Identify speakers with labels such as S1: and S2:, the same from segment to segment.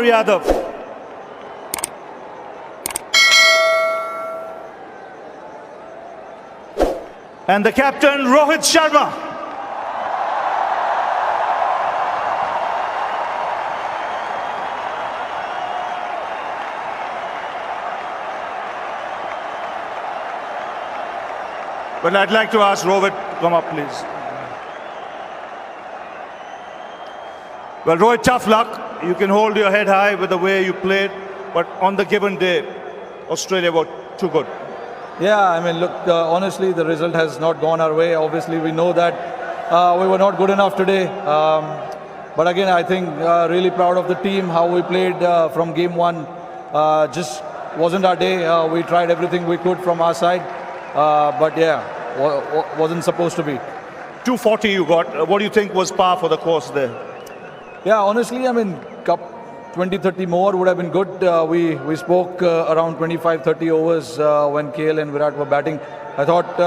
S1: Yadav. And the captain, Rohit Sharma. But I'd like to ask Rohit to come up, please. Well, Rohit, tough luck. You can hold your head high with the way you played, but on the given day, Australia were too good.
S2: Yeah, I mean, look, honestly, the result has not gone our way. Obviously, we know that we were not good enough today. But again, I think really proud of the team, how we played from game one. Just wasn't our day. We tried everything we could from our side. But yeah, wasn't supposed to be.
S1: 240 you got. What do you think was par for the course there?
S2: Yeah, honestly, I mean, 20-30 more would have been good. We spoke around 25-30 overs when KL and Virat were batting. I thought,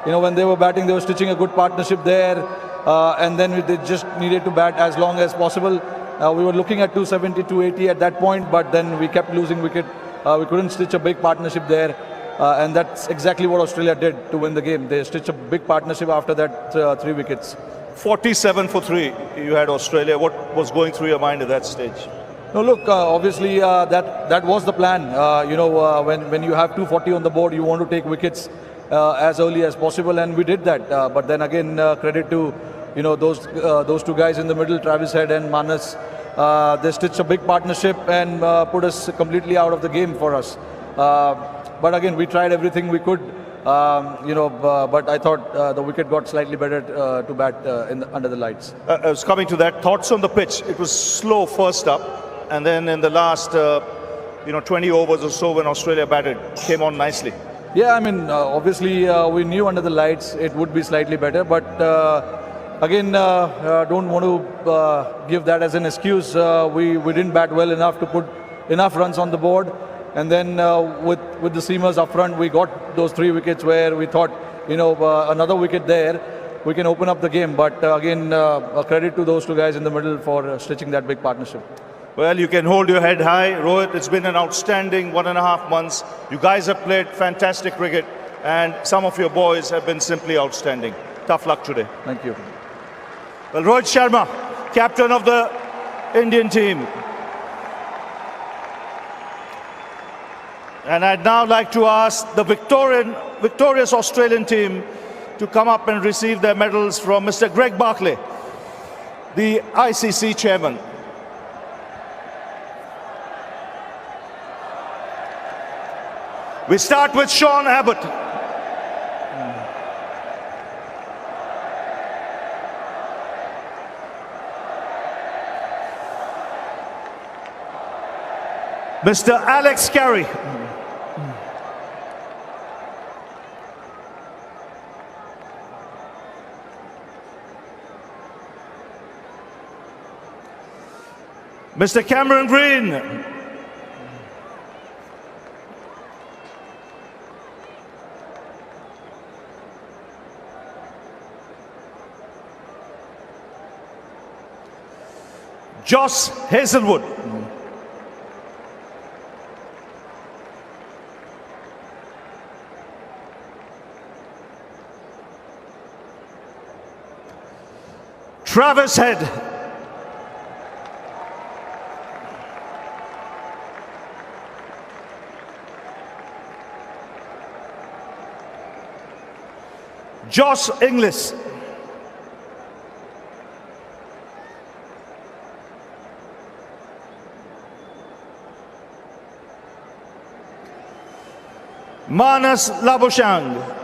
S2: when they were batting, they were stitching a good partnership there. And then they just needed to bat as long as possible. We were looking at 270, 280 at that point, but then we kept losing wicket. We couldn't stitch a big partnership there. And that's exactly what Australia did to win the game. They stitched a big partnership after that 3 wickets.
S1: 47 for 3, you had Australia. What was going through your mind at that stage?
S2: No, look, obviously that was the plan. When you have 240 on the board, you want to take wickets as early as possible, and we did that. But then again, credit to those two guys in the middle, Travis Head and Manas. They stitched a big partnership and put us completely out of the game for us. But again, we tried everything we could. But I thought the wicket got slightly better to bat under the lights.
S1: I was coming to that. Thoughts on the pitch? It was slow first up, and then in the last 20 overs or so when Australia batted, came on nicely.
S2: Yeah, I mean, obviously we knew under the lights it would be slightly better, but again, don't want to give that as an excuse. We didn't bat well enough to put enough runs on the board. And then with the seamers up front, we got those 3 wickets where we thought, another wicket there, we can open up the game. But again, a credit to those 2 guys in the middle for stitching that big partnership.
S1: Well, you can hold your head high. Rohit, it's been an outstanding 1.5 months. You guys have played fantastic cricket, and some of your boys have been simply outstanding. Tough luck today.
S2: Thank you.
S1: Well, Rohit Sharma, captain of the Indian team. And I'd now like to ask the victorious Australian team to come up and receive their medals from Mr. Greg Barclay, the ICC chairman. We start with Sean Abbott. Mr. Alex Carey. Mr. Cameron Green. Joss Hazelwood. Travis Head. Josh Inglis. Manas Labuschagne.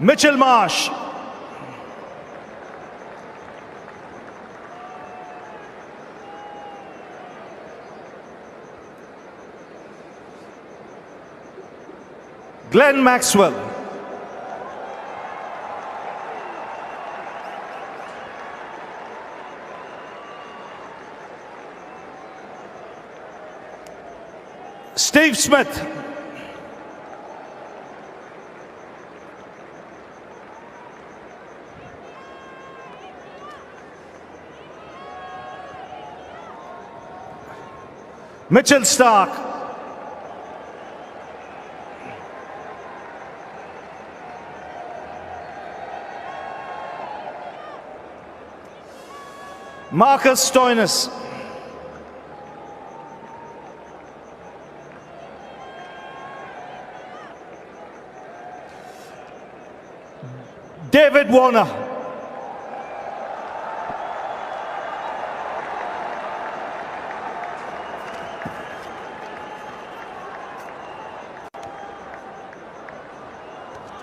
S1: Mitchell Marsh. Glenn Maxwell. Steve Smith. Mitchell Stark. Marcus Stoinis. David Warner.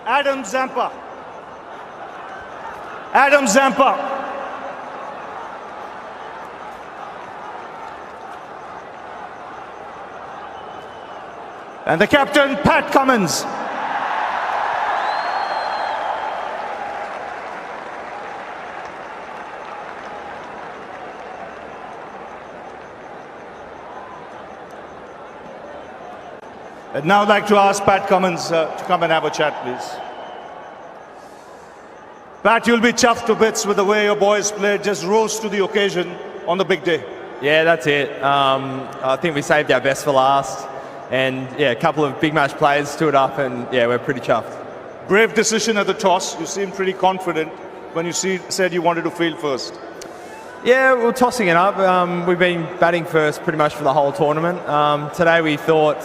S1: Adam Zampa. Adam Zampa. And the captain, Pat Cummins. I'd now like to ask Pat Cummins to come and have a chat, please. Pat, you'll be chuffed to bits with the way your boys played, just rose to the occasion on the big day.
S3: Yeah, that's it. I think we saved our best for last. And yeah, a couple of big match players stood up and yeah, we're pretty chuffed.
S1: Brave decision at the toss. You seemed pretty confident when you said you wanted to field first.
S3: Yeah, we're tossing it up. We've been batting first pretty much for the whole tournament. Today we thought,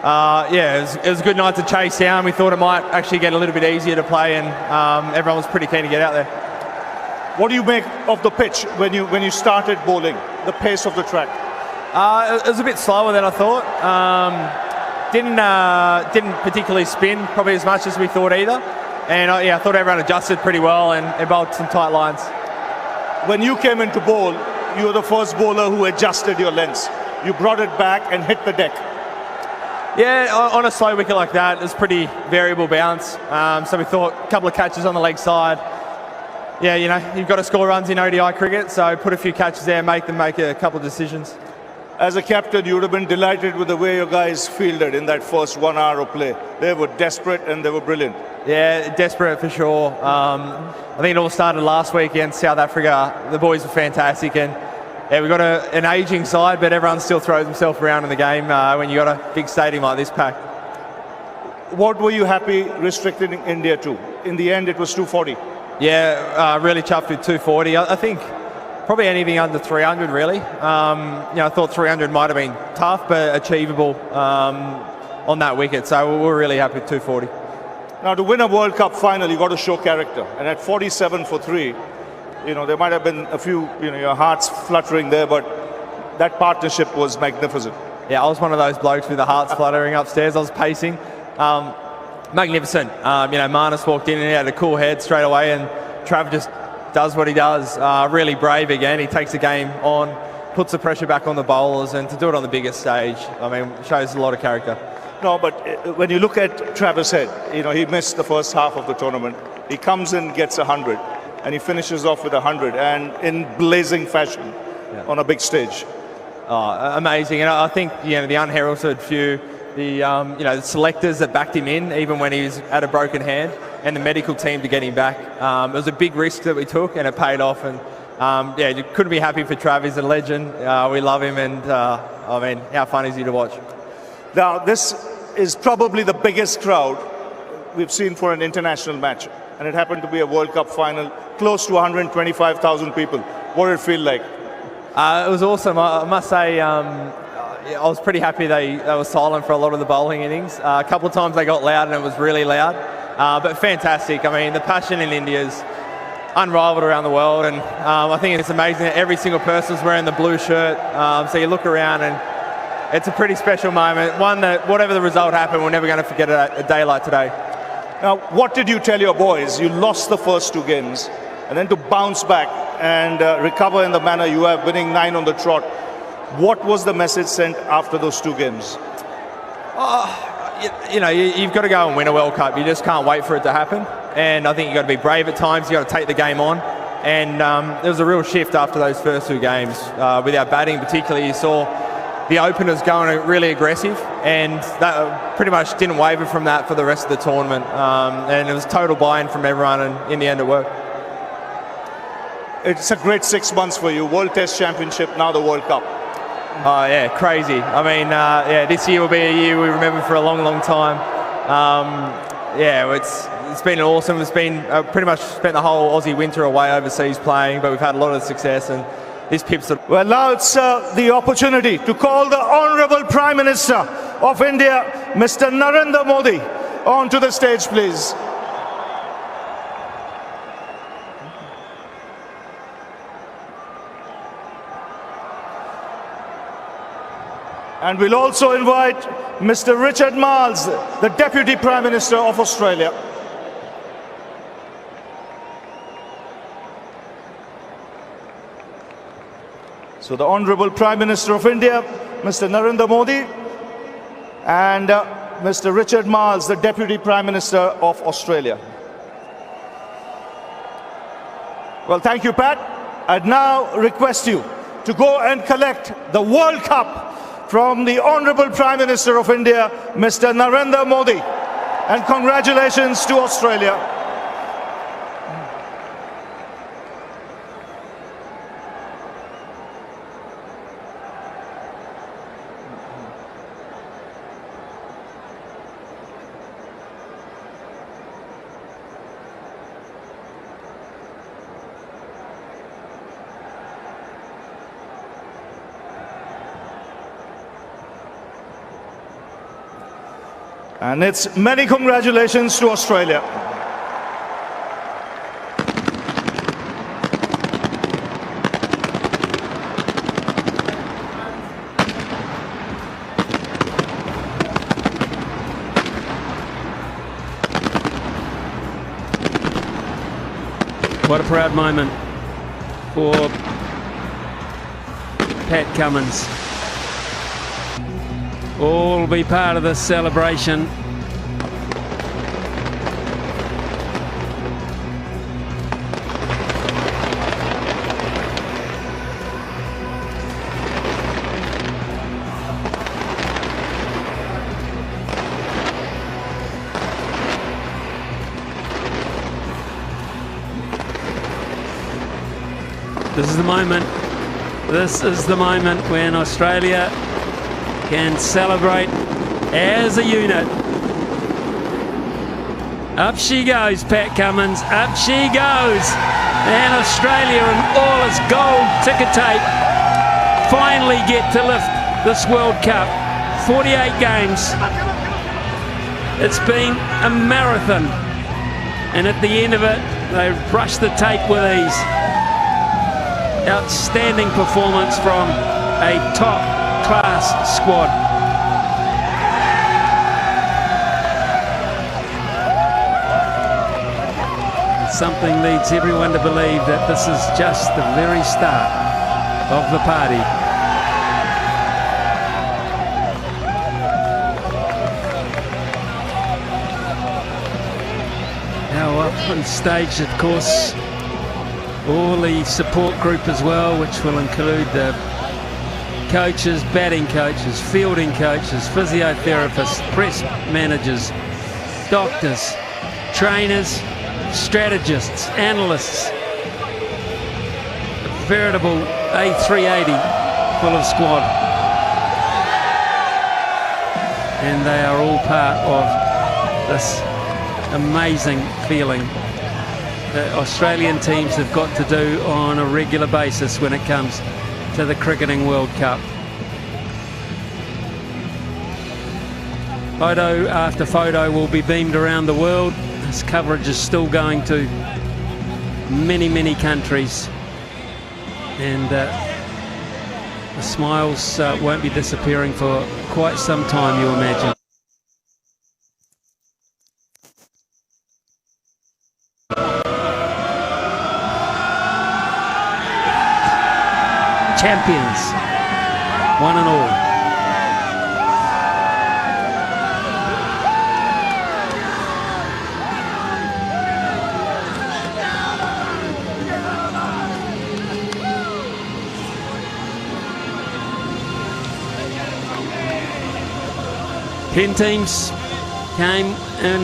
S3: it was a good night to chase down. We thought it might actually get a little bit easier to play, and everyone was pretty keen to get out there.
S1: What do you make of the pitch when you started bowling, the pace of the track?
S3: It was a bit slower than I thought. Didn't particularly spin probably as much as we thought either. And I thought everyone adjusted pretty well and bowled some tight lines.
S1: When you came into bowl, you were the first bowler who adjusted your lengths. You brought it back and hit the deck.
S3: Yeah, on a slow wicket like that, it's pretty variable bounce. So we thought a couple of catches on the leg side. Yeah, you've got to score runs in ODI cricket, so put a few catches there, make them make a couple of decisions.
S1: As a captain, you would have been delighted with the way your guys fielded in that first 1 hour of play. They were desperate and they were brilliant.
S3: Yeah, desperate for sure. I think it all started last week against South Africa. The boys were fantastic, and yeah, we've got an ageing side, but everyone still throws himself around in the game when you've got a big stadium like this packed.
S1: What were you happy restricting India to? In the end, it was 240.
S3: Yeah, really chuffed with 240. I think probably anything under 300, really. I thought 300 might have been tough, but achievable on that wicket. So we're really happy with 240.
S1: Now, to win a World Cup final, you got to show character. And at 47 for 3, there might have been a few, your hearts fluttering there, but that partnership was magnificent.
S3: Yeah, I was one of those blokes with the hearts fluttering upstairs. I was pacing. Magnificent. Marnus walked in and he had a cool head straight away, and Trav just does what he does. Really brave again. He takes the game on, puts the pressure back on the bowlers, and to do it on the biggest stage, shows a lot of character.
S1: No, but when you look at Travis Head, he missed the first half of the tournament. He comes in, gets 100, and he finishes off with 100, and in blazing fashion on a big stage.
S3: Oh, amazing. And I think the unheralded few, the selectors that backed him in, even when he was at a broken hand, and the medical team to get him back. It was a big risk that we took, and it paid off. And you couldn't be happy for Trav. He's a legend. We love him, and how fun is he to watch?
S1: Now, this is probably the biggest crowd we've seen for an international match, and it happened to be a World Cup final, close to 125,000 people. What did it feel like?
S3: It was awesome. I must say, I was pretty happy they were silent for a lot of the bowling innings. A couple of times they got loud, and it was really loud, but fantastic. The passion in India is unrivaled around the world, and I think it's amazing that every single person's wearing the blue shirt. So you look around, and it's a pretty special moment. One that, whatever the result happened, we're never going to forget a day like today.
S1: Now, what did you tell your boys? You lost the first 2 games, and then to bounce back and recover in the manner you have, winning 9 on the trot. What was the message sent after those 2 games?
S3: You've got to go and win a World Cup. You just can't wait for it to happen. And I think you've got to be brave at times. You've got to take the game on. And there was a real shift after those first 2 games. With our batting particularly, you saw the openers going really aggressive, and that pretty much didn't waver from that for the rest of the tournament. And it was total buy-in from everyone, and in the end it worked.
S1: It's a great 6 months for you. World Test Championship, now the World Cup.
S3: Oh yeah, crazy. I mean, yeah, this year will be a year we remember for a long, long time. Yeah, it's been awesome. It's been pretty much spent the whole Aussie winter away overseas playing, but we've had a lot of success, and this Pips.
S1: Well, now it's the opportunity to call the Honourable Prime Minister of India, Mr. Narendra Modi, onto the stage, please. And we'll also invite Mr. Richard Marles, the Deputy Prime Minister of Australia. So the Honourable Prime Minister of India, Mr. Narendra Modi, and Mr. Richard Marles, the Deputy Prime Minister of Australia. Well, thank you, Pat. I'd now request you to go and collect the World Cup from the Honourable Prime Minister of India, Mr. Narendra Modi. And congratulations to Australia. And it's many congratulations to Australia.
S4: What a proud moment for Pat Cummins. All will be part of this celebration. This is the moment. This is the moment when Australia can celebrate as a unit. Up she goes, Pat Cummins, up she goes. And Australia and all its gold ticker tape finally get to lift this World Cup. 48 games. It's been a marathon. And at the end of it, they brushed the tape with ease. Outstanding performance from a top-class squad. Something leads everyone to believe that this is just the very start of the party. Now up on stage, of course, all the support group as well, which will include the coaches, batting coaches, fielding coaches, physiotherapists, press managers, doctors, trainers, strategists, analysts. A veritable A380 full of squad. And they are all part of this amazing feeling that Australian teams have got to do on a regular basis when it comes to the Cricketing World Cup. Photo after photo will be beamed around the world. This coverage is still going to many, many countries. And the smiles won't be disappearing for quite some time, you imagine. Champions, one and all. Ten teams came in